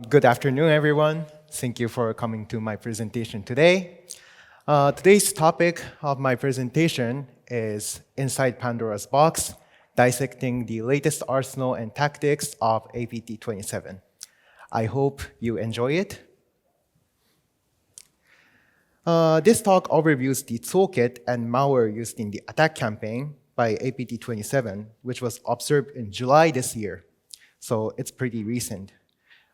Good afternoon, everyone. Thank you for coming to my presentation today. Today's topic of my presentation is Inside Pandora's Box, dissecting the latest arsenal and tactics of APT27. I hope you enjoy it. This talk overviews the toolkit and malware used in the attack campaign by APT27, which was observed in July this year. So it's pretty recent.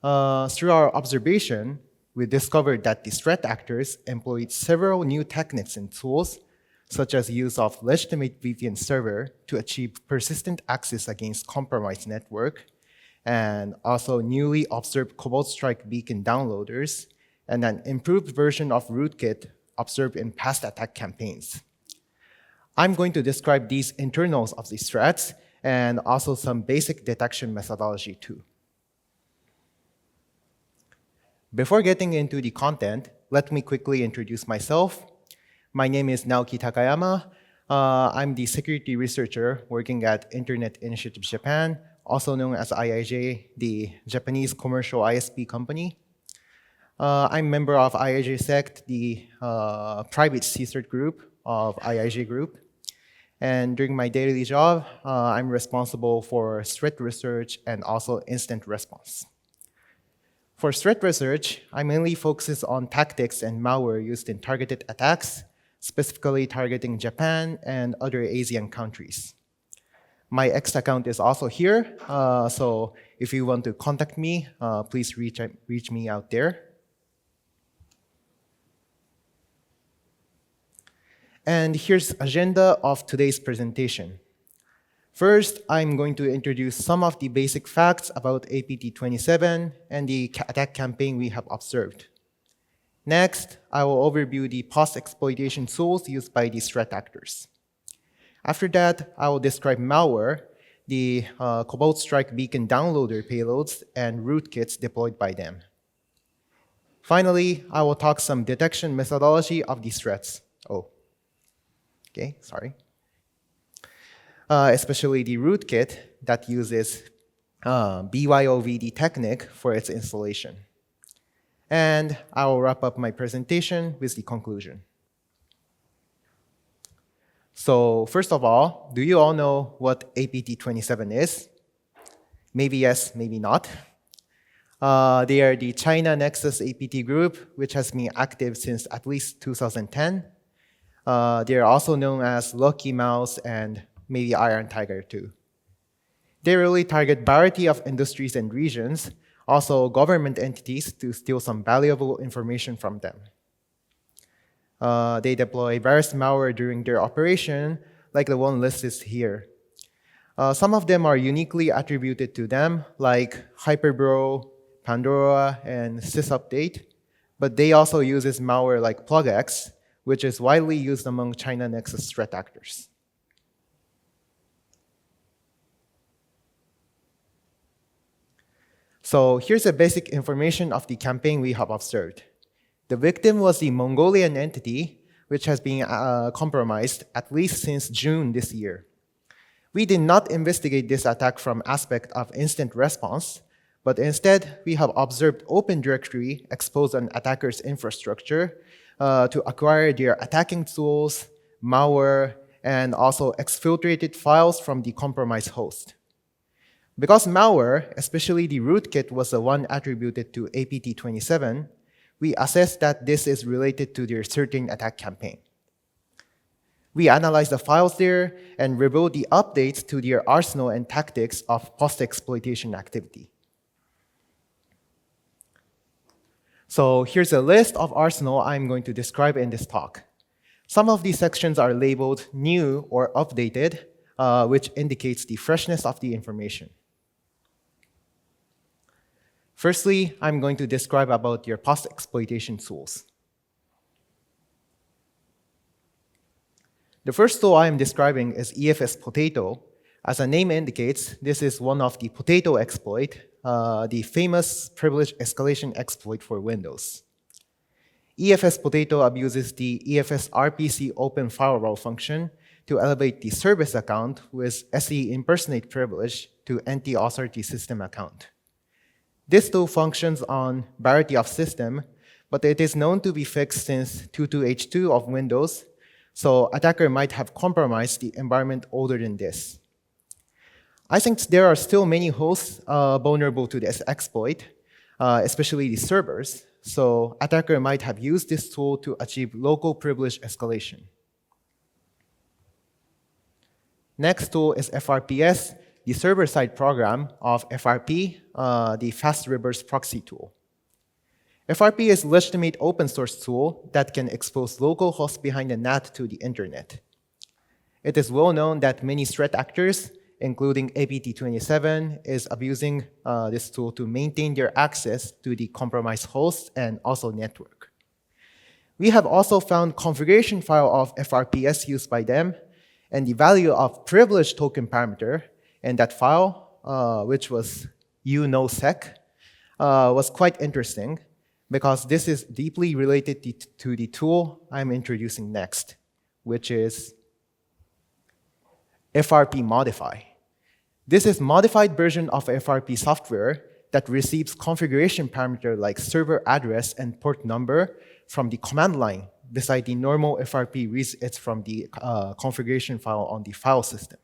Through our observation, we discovered that the threat actors employed several new techniques and tools, such as use of legitimate VPN server to achieve persistent access against compromised network, and also newly observed Cobalt Strike beacon downloaders, and an improved version of rootkit observed in past attack campaigns. I'm going to describe these internals of these threats and also some basic detection methodology too. Before getting into the content, let me quickly introduce myself. My name is Naoki Takayama. I'm the security researcher working at Internet Initiative Japan, also known as IIJ, the Japanese commercial ISP company. I'm a member of IIJ Sect, the private CSIRT group of IIJ Group. And during my daily job, I'm responsible for threat research and also incident response. For threat research, I mainly focus on tactics and malware used in targeted attacks, specifically targeting Japan and other Asian countries. My X account is also here, so if you want to contact me, please reach me out there. And here's the agenda of today's presentation. First, I'm going to introduce some of the basic facts about APT27 and the attack campaign we have observed. Next, I will overview the post-exploitation tools used by these threat actors. After that, I will describe malware, the Cobalt Strike beacon downloader payloads, and rootkits deployed by them. Finally, I will talk some detection methodology of these threats. Especially the rootkit that uses BYOVD technique for its installation. And I will wrap up my presentation with the conclusion. So first of all, do you all know what APT27 is? Maybe yes, maybe not. They are the China-nexus APT group, which has been active since at least 2010. They are also known as Lucky Mouse and maybe Iron Tiger too. They really target variety of industries and regions, also government entities, to steal some valuable information from them. They deploy various malware during their operation, like the one listed here. Some of them are uniquely attributed to them, like Hyperbro, Pandora, and sysupdate, but they also use malware like PlugX, which is widely used among China-nexus threat actors. So here's the basic information of the campaign we have observed. The victim was the Mongolian entity, which has been compromised at least since June this year. We did not investigate this attack from aspect of instant response, but instead we have observed Open Directory exposed on attackers' infrastructure to acquire their attacking tools, malware, and also exfiltrated files from the compromised host. Because malware, especially the rootkit, was the one attributed to APT27, we assessed that this is related to their certain attack campaign. We analyzed the files there and revealed the updates to their arsenal and tactics of post-exploitation activity. So here's a list of arsenal I'm going to describe in this talk. Some of these sections are labeled new or updated, which indicates the freshness of the information. Firstly, I'm going to describe about your post-exploitation tools. The first tool I am describing is EFS Potato. As the name indicates, this is one of the potato exploit, the famous privilege escalation exploit for Windows. EFS Potato abuses the EFS RPC open firewall function to elevate the service account with SE impersonate privilege to NT authority system account. This tool functions on variety of system, but it is known to be fixed since 22H2 of Windows, so attacker might have compromised the environment older than this. I think there are still many hosts vulnerable to this exploit, especially the servers, so attacker might have used this tool to achieve local privilege escalation. Next tool is FRPS, the server-side program of FRP, the fast reverse proxy tool. FRP is a legitimate open source tool that can expose local hosts behind the NAT to the internet. It is well known that many threat actors, including APT27, is abusing this tool to maintain their access to the compromised hosts and also network. We have also found configuration file of FRPS used by them and the value of privilege token parameter in that file, which was unosec, was quite interesting because this is deeply related to the tool I'm introducing next, which is FRP modify. This is modified version of FRP software that receives configuration parameter like server address and port number from the command line, beside the normal FRP reads it from the configuration file on the file system.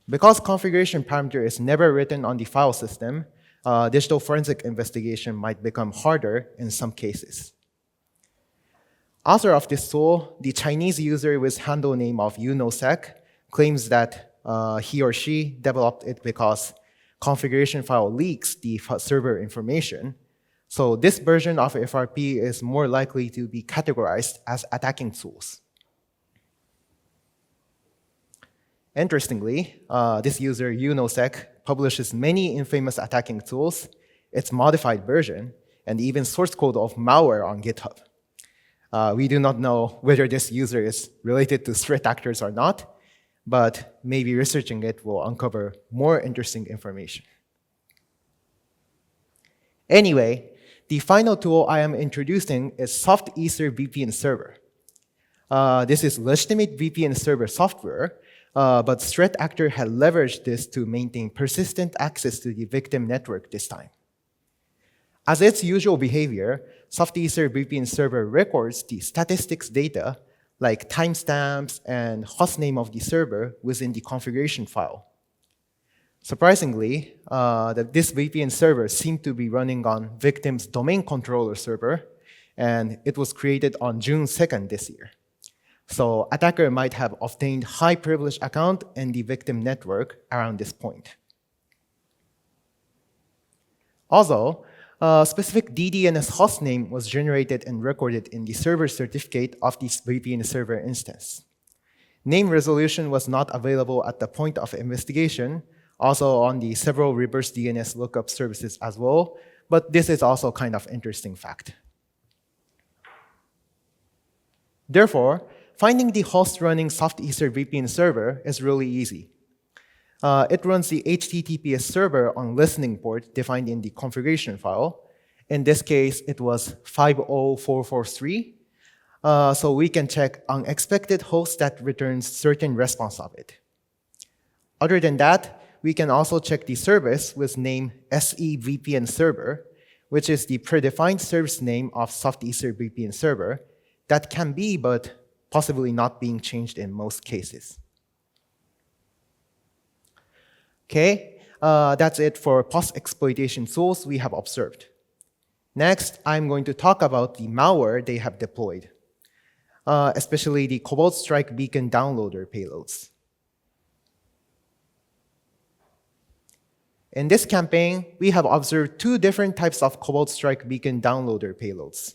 Because configuration parameter is never written on the file system, digital forensic investigation might become harder in some cases. Author of this tool, the Chinese user with handle name of unosec, claims that he or she developed it because configuration file leaks the server information. So this version of FRP is more likely to be categorized as attacking tools. Interestingly, this user, unosec, publishes many infamous attacking tools, its modified version, and even source code of malware on GitHub. We do not know whether this user is related to threat actors or not, but maybe researching it will uncover more interesting information. Anyway, the final tool I am introducing is Soft Ether VPN Server. This is legitimate VPN server software, but threat actor had leveraged this to maintain persistent access to the victim network this time. As its usual behavior, Soft Ether VPN Server records the statistics data like timestamps and hostname of the server within the configuration file. Surprisingly, this VPN server seemed to be running on victim's domain controller server, and it was created on June 2nd this year. So attacker might have obtained high privilege account in the victim network around this point. Also, a specific DDNS hostname was generated and recorded in the server certificate of this VPN server instance. Name resolution was not available at the point of investigation, also on the several reverse DNS lookup services as well, but this is also kind of interesting fact. Therefore, finding the host running Soft Ether VPN server is really easy. It runs the HTTPS server on listening port defined in the configuration file. In this case, it was 50443. So we can check unexpected host that returns certain response of it. Other than that, we can also check the service with name SE-VPN server, which is the predefined service name of Soft Ether VPN server that can be, but possibly not being changed in most cases. Okay, that's it for post-exploitation tools we have observed. Next, I'm going to talk about the malware they have deployed, especially the Cobalt Strike Beacon downloader payloads. In this campaign, we have observed two different types of Cobalt Strike Beacon downloader payloads.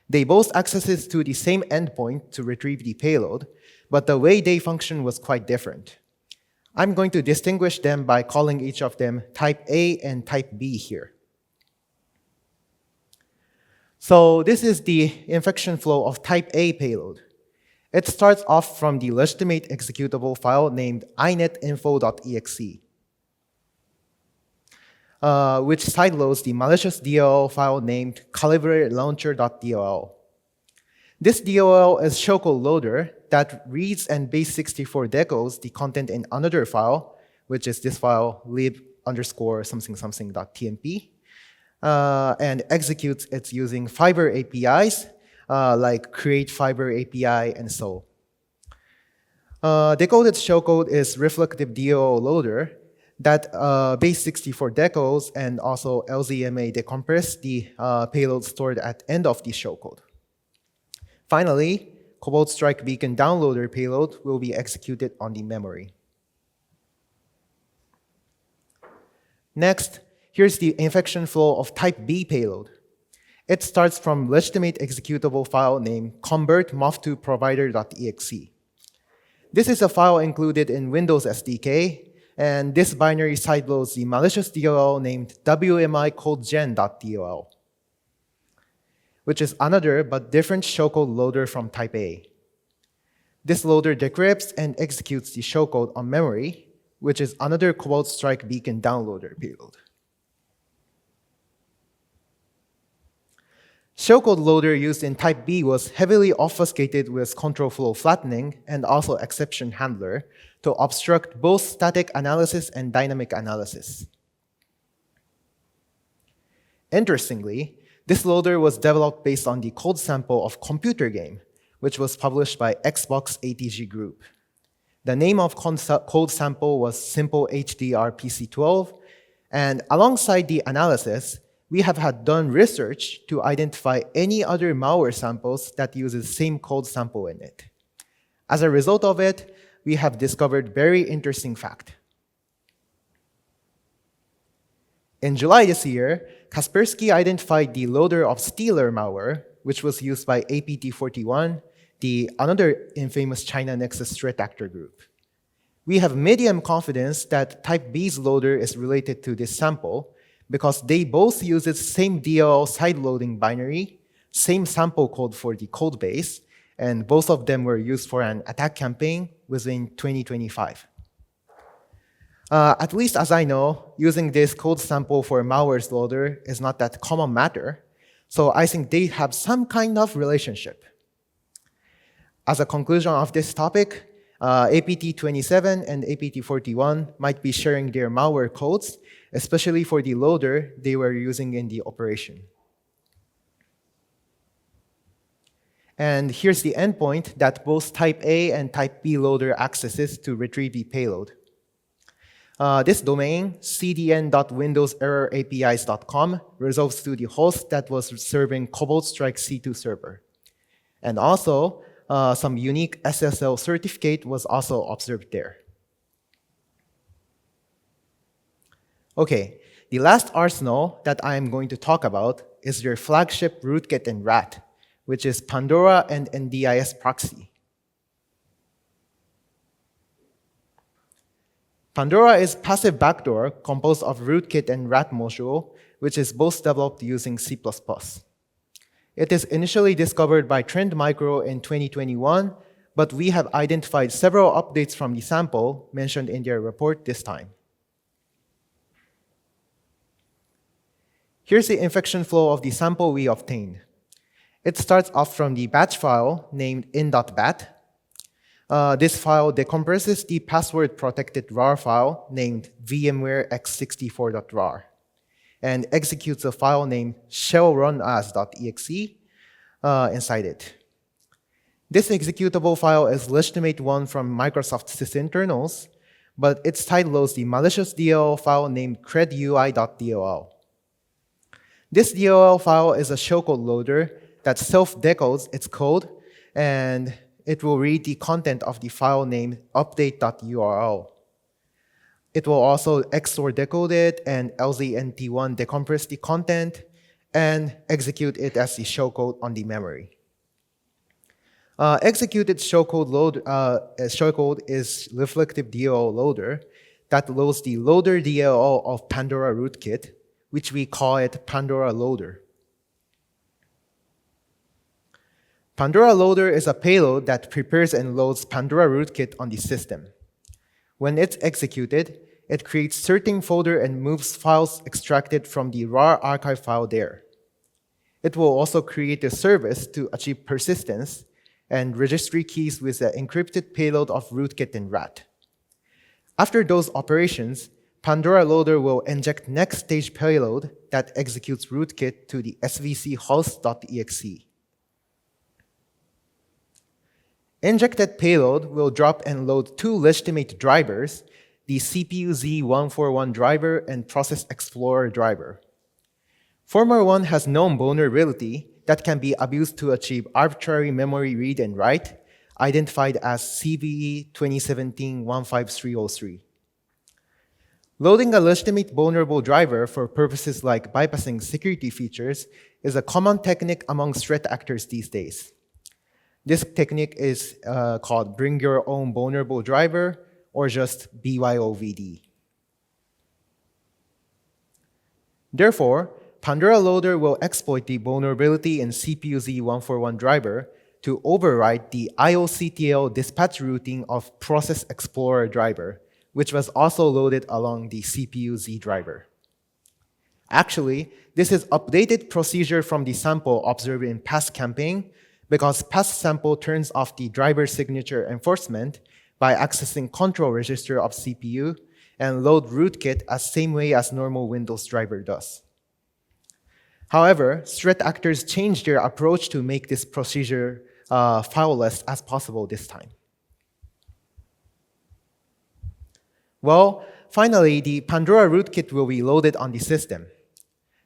They both accesses to the same endpoint to retrieve the payload, but the way they function was quite different. I'm going to distinguish them by calling each of them type A and type B here. So this is the infection flow of type A payload. It starts off from the legitimate executable file named inetinfo.exe, which sideloads the malicious DLL file named calibrelauncher.dll. This DLL is shellcode loader that reads and base64 decodes the content in another file, which is this file lib_something_something.tmp, and executes it using fiber APIs, like create fiber API and so. Decoded shellcode is reflective DLL loader that base64 decodes and also LZMA decompress the payload stored at end of the shellcode. Finally, Cobalt Strike Beacon downloader payload will be executed on the memory. Next, here's the infection flow of type B payload. It starts from legitimate executable file named convert-mof2provider.exe. This is a file included in Windows SDK, and this binary sideloads the malicious DLL named wmi-codegen.dll, which is another but different shellcode loader from type A. This loader decrypts and executes the shellcode on memory, which is another Cobalt Strike Beacon downloader payload. Shellcode loader used in type B was heavily obfuscated with control flow flattening and also exception handler to obstruct both static analysis and dynamic analysis. Interestingly, this loader was developed based on the code sample of Computer Game, which was published by Xbox ATG Group. The name of code sample was Simple HDR PC12, and alongside the analysis, we have had done research to identify any other malware samples that use the same code sample in it. As a result of it, we have discovered very interesting fact. In July this year, Kaspersky identified the loader of Stealer malware, which was used by APT27, another infamous China-nexus threat actor group. We have medium confidence that type B's loader is related to this sample because they both use the same DLL sideloading binary, same sample code for the code base, and both of them were used for an attack campaign within 2025. At least as I know, using this code sample for malware's loader is not that common matter, so I think they have some kind of relationship. As a conclusion of this topic, APT27 and APT41 might be sharing their malware codes, especially for the loader they were using in the operation. And here's the endpoint that both type A and type B loader accesses to retrieve the payload. This domain, cdn.windowserrorapis.com, resolves to the host that was serving Cobalt Strike C2 server. And also, some unique SSL certificate was also observed there. Okay, the last arsenal that I am going to talk about is their flagship rootkit and rat, which is Pandora and NDIS proxy. Pandora is passive backdoor composed of rootkit and rat module, which is both developed using C++. It is initially discovered by Trend Micro in 2021, but we have identified several updates from the sample mentioned in their report this time. Here's the infection flow of the sample we obtained. It starts off from the batch file named in.bat. This file decompresses the password-protected RAR file named VMware x64.rar and executes a file named shellrunas.exe inside it. This executable file is legitimate one from Microsoft sysinternals, but it sideloads the malicious DLL file named credui.dll. This DLL file is a shellcode loader that self-decodes its code, and it will read the content of the file named update.url. It will also XOR decode it and LZNT1 decompress the content and execute it as the shellcode on the memory. Executed shellcode is reflective DLL loader that loads the loader DLL of Pandora rootkit, which we call it Pandora loader. Pandora loader is a payload that prepares and loads Pandora rootkit on the system. When it's executed, it creates certain folder and moves files extracted from the RAR archive file there. It will also create a service to achieve persistence and registry keys with the encrypted payload of rootkit and rat. After those operations, Pandora loader will inject next stage payload that executes rootkit to the svc host.exe. Injected payload will drop and load two legitimate drivers, the CPU-Z141 driver and Process Explorer driver. Former one has known vulnerability that can be abused to achieve arbitrary memory read and write, identified as CVE 2017-15303. Loading a legitimate vulnerable driver for purposes like bypassing security features is a common technique among threat actors these days. This technique is called bring your own vulnerable driver, or just BYOVD. Therefore, Pandora loader will exploit the vulnerability in CPU-Z141 driver to override the IOCTL dispatch routing of Process Explorer driver, which was also loaded along the CPU-Z driver. Actually, this is updated procedure from the sample observed in past campaign, because past sample turns off the driver signature enforcement by accessing control register of CPU and load rootkit as same way as normal Windows driver does. However, threat actors changed their approach to make this procedure fileless as possible this time. Well, finally, the Pandora rootkit will be loaded on the system.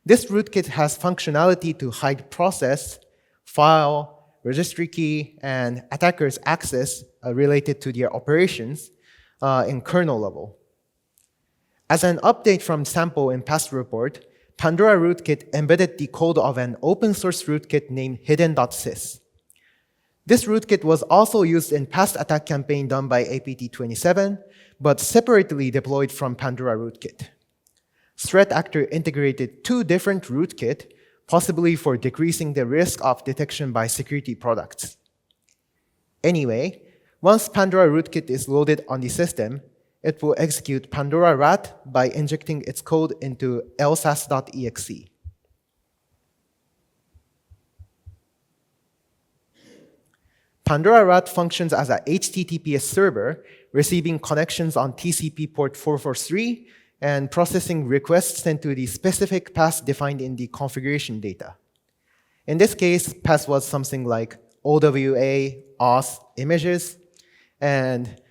This rootkit has functionality to hide process, file, registry key, and attackers' access related to their operations in kernel level. As an update from sample in past report, Pandora rootkit embedded the code of an open source rootkit named hidden.sys. This rootkit was also used in past attack campaign done by APT27, but separately deployed from Pandora rootkit. Threat actor integrated two different rootkit, possibly for decreasing the risk of detection by security products. Anyway, once Pandora rootkit is loaded on the system, it will execute Pandora rat by injecting its code into lsas.exe. Pandora rat functions as a HTTPS server, receiving connections on TCP port 443 and processing requests sent to the specific path defined in the configuration data. In this case, path was something like OWA, auth, images, and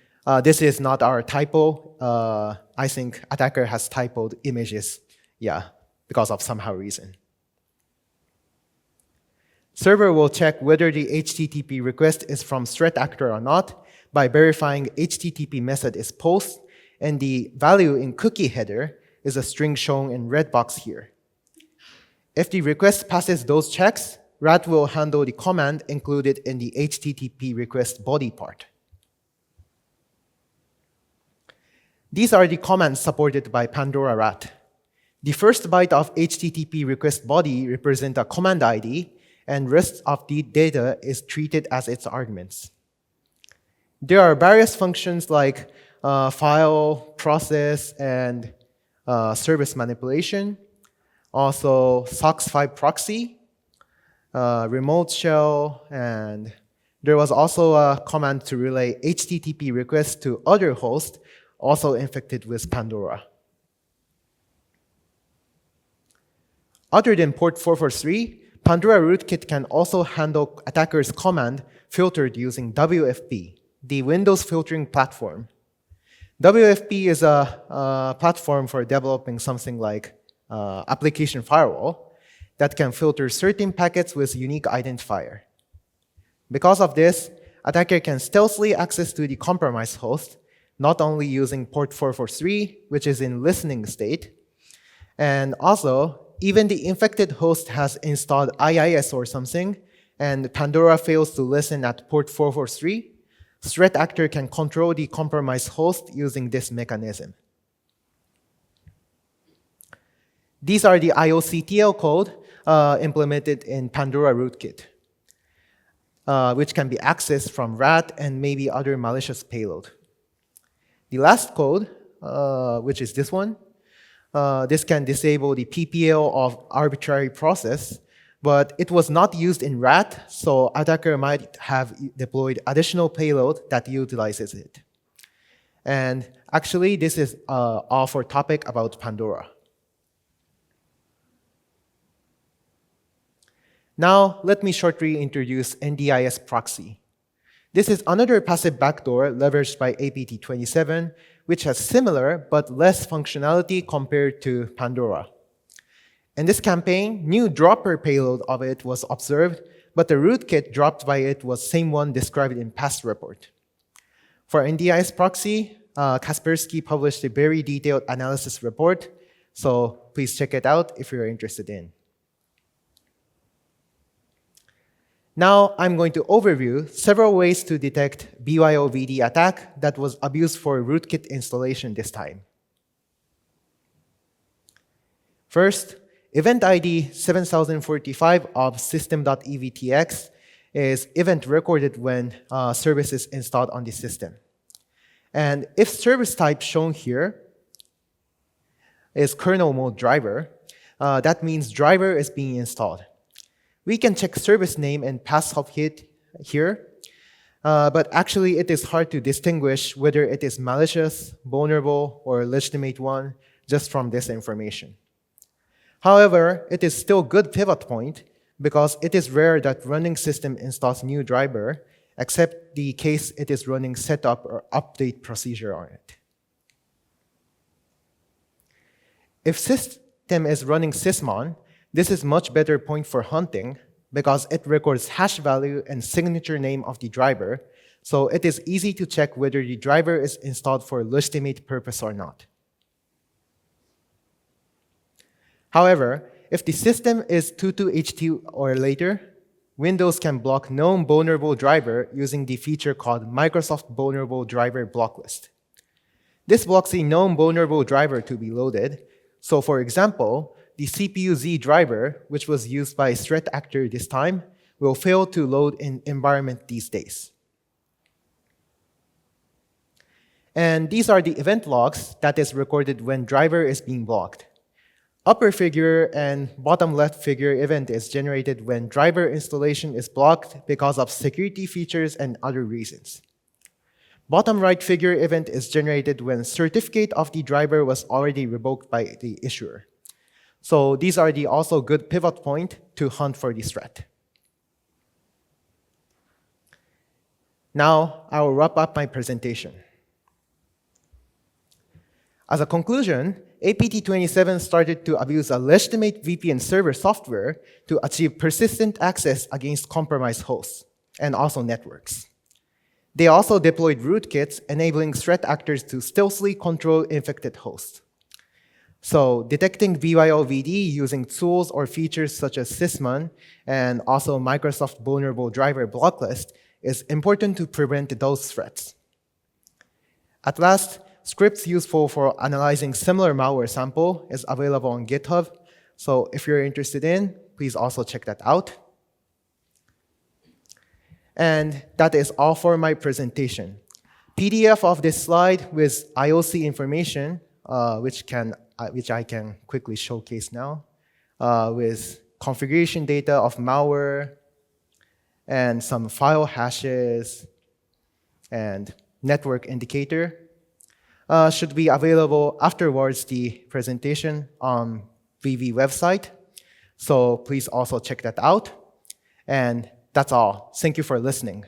this is not our typo. I think attacker has typoed images, because of somehow reason. Server will check whether the HTTP request is from threat actor or not by verifying HTTP method is post, and the value in cookie header is a string shown in red box here. If the request passes those checks, rat will handle the command included in the HTTP request body part. These are the commands supported by Pandora rat. The first byte of HTTP request body represents a command ID, and rest of the data is treated as its arguments. There are various functions like file, process, and service manipulation. Also, SOX5 proxy, remote shell, and there was also a command to relay HTTP requests to other hosts also infected with Pandora. Other than port 443, Pandora rootkit can also handle attackers' command filtered using WFP, the Windows filtering platform. WFP is a platform for developing something like application firewall that can filter certain packets with unique identifier. Because of this, attacker can stealthily access to the compromised host, not only using port 443, which is in listening state, and also, even the infected host has installed IIS or something, and Pandora fails to listen at port 443, threat actor can control the compromised host using this mechanism. These are the IOCTL code implemented in Pandora rootkit, which can be accessed from rat and maybe other malicious payload. The last code, which is this one, this can disable the PPL of arbitrary process, but it was not used in rat, so attacker might have deployed additional payload that utilizes it. And actually, this is all for topic about Pandora. Now, let me shortly introduce NDIS proxy. This is another passive backdoor leveraged by APT27, which has similar but less functionality compared to Pandora. In this campaign, new dropper payload of it was observed, but the rootkit dropped by it was same one described in past report. For NDIS proxy, Kaspersky published a very detailed analysis report, so please check it out if you're interested in. Now, I'm going to overview several ways to detect BYOVD attack that was abused for rootkit installation this time. First, event ID 7045 of system.evtx is event recorded when service is installed on the system. And if service type shown here is kernel mode driver, that means driver is being installed. We can check service name and pass hop hit here, but actually it is hard to distinguish whether it is malicious, vulnerable, or legitimate one just from this information. However, it is still good pivot point because it is rare that running system installs new driver, except the case it is running setup or update procedure on it. If system is running sysmon, this is much better point for hunting because it records hash value and signature name of the driver, so it is easy to check whether the driver is installed for legitimate purpose or not. However, if the system is 22HT or later, Windows can block known vulnerable driver using the feature called Microsoft Vulnerable Driver Blocklist. This blocks a known vulnerable driver to be loaded, so for example, the CPU-Z driver, which was used by a threat actor this time, will fail to load in environment these days. And these are the event logs that is recorded when driver is being blocked. Upper figure and bottom left figure event is generated when driver installation is blocked because of security features and other reasons. Bottom right figure event is generated when certificate of the driver was already revoked by the issuer. So these are the also good pivot point to hunt for this threat. Now, I will wrap up my presentation. As a conclusion, APT27 started to abuse a legitimate VPN server software to achieve persistent access against compromised hosts and also networks. They also deployed rootkits, enabling threat actors to stealthily control infected hosts. So detecting BYOVD using tools or features such as sysmon and also Microsoft Vulnerable Driver Blocklist is important to prevent those threats. At last, scripts useful for analyzing similar malware sample is available on GitHub. So if you're interested in, please also check that out. And that is all for my presentation. PDF of this slide with IOC information, which I can quickly showcase now, with configuration data of malware and some file hashes and network indicator should be available afterwards the presentation on VV website. So please also check that out. And that's all. Thank you for listening.